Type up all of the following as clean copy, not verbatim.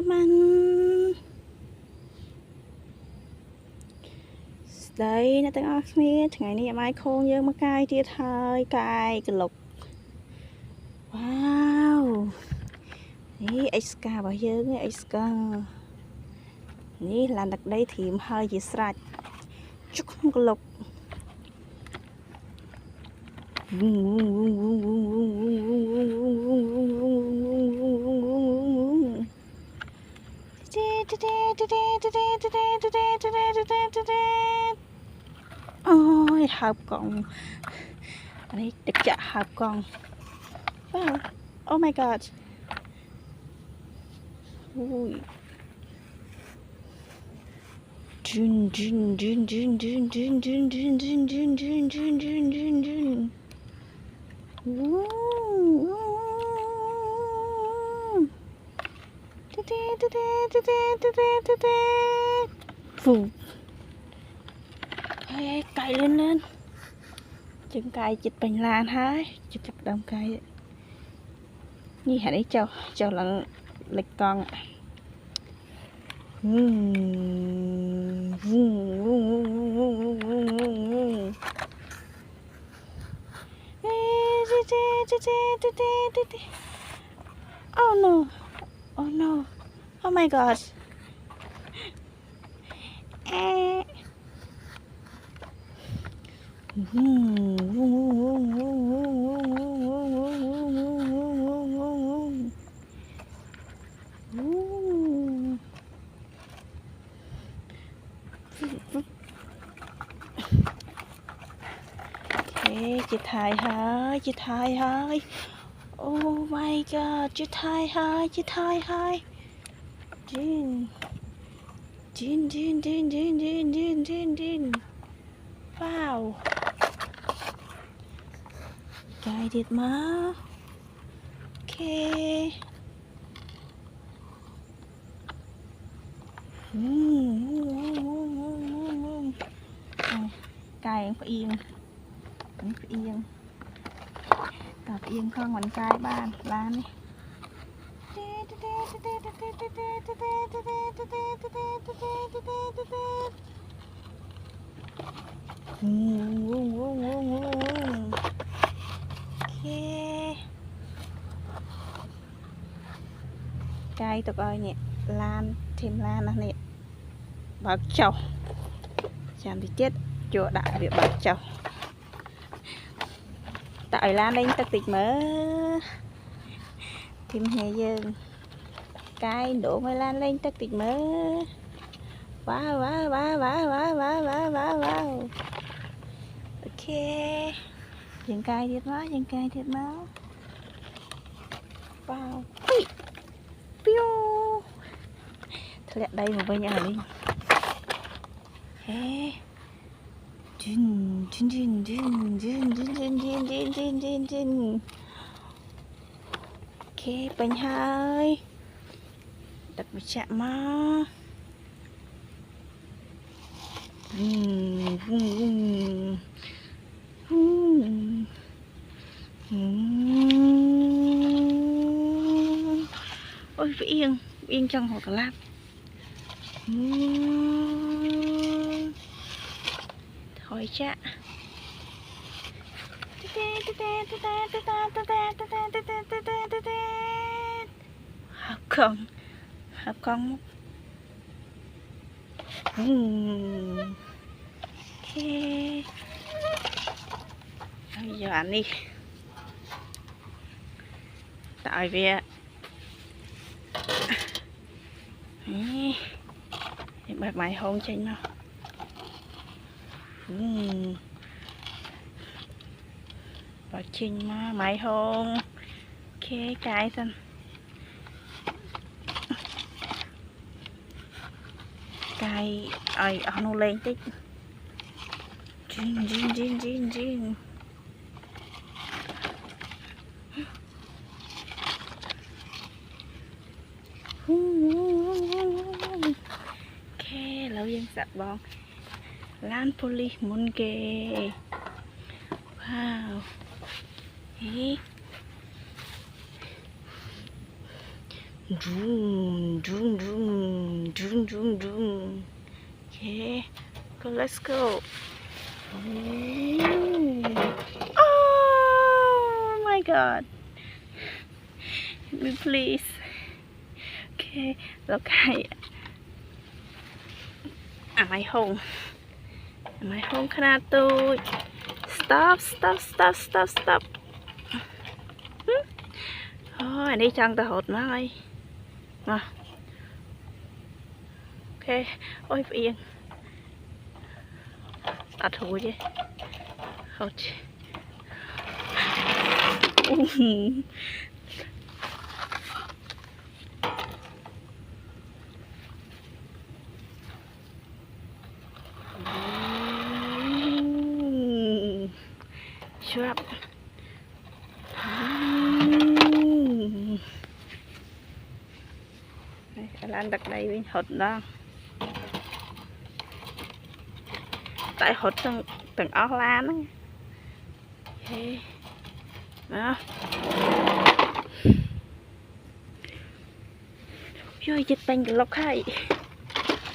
man đây là tiếng Arkhmir ngày nay mai khôn dương mà cay tiết hơi cay cái lục wow ní xk bao dương ấy xk ní là đặc đây thì hơi gì sạch chút không cái lục ôi hợp con đây được chả hợp con wow oh my god ui dun dun dun dun dun dun dun dun dun dun dun dun dun dun dun phù cày lên trứng cày chích bánh lan hái chích chặt đâm cày như hãy đấy cho là lịch con ạ oh no oh no oh my god chị thầy hơi oh my god chị thầy hơi Jin wow cài điện má ok cài phải yên tập yên con mình cài ban đi cài tụi ơi nhỉ lan thêm lan nè bạc chầu chạm thì chết chỗ đại việc bạc chầu tại lan lên ta tịch mở thêm hè dương cái đổ mới lan lên ta tịch mở wow ok dừng cài thiệt máu wow piu thôi đây một bên nhà đi ok bên hai đặt một chạm má ôi yên trong hồ cả lát thôi chạ hợp con ok bây giờ ăn đi tại vì bạc mày hôn trên nào bạc trên mà mày hôn ok cái xong cái ai nó lên tích Jin ok lâu dân sạch bọn lan poly muốn kê wow Doom, doom, doom, doom, doom, doom. Okay, go, let's go. Ooh. Oh my god. Help me, please. Okay, okay. Am I home? Am I home? Can I do it? Stop, stop, stop, stop, stop. Ôi, anh đi chân ta hụt má ơi. Mà. Ok, ôi yên. À thua chứ. Hụt. Shrub. Lan đặt đây với hột đó. Tại hột từng ớt lan đó. Ok. Đó. Rồi dịch bệnh cái lọc hay.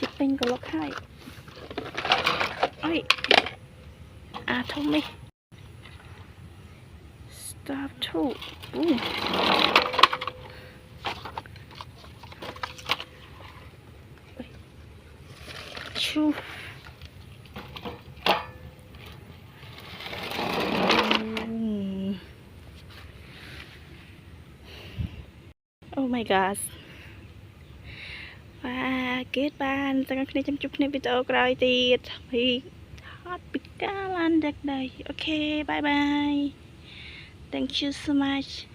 Dịch bệnh cái lọc hay. Ôi. À thôi mi. Stop too. Choo. Oh my gosh. Và kết bạn tất cả chăm chúc video coi tiệt thì hot pika lan đây. Ok, bye bye. Thank you so much.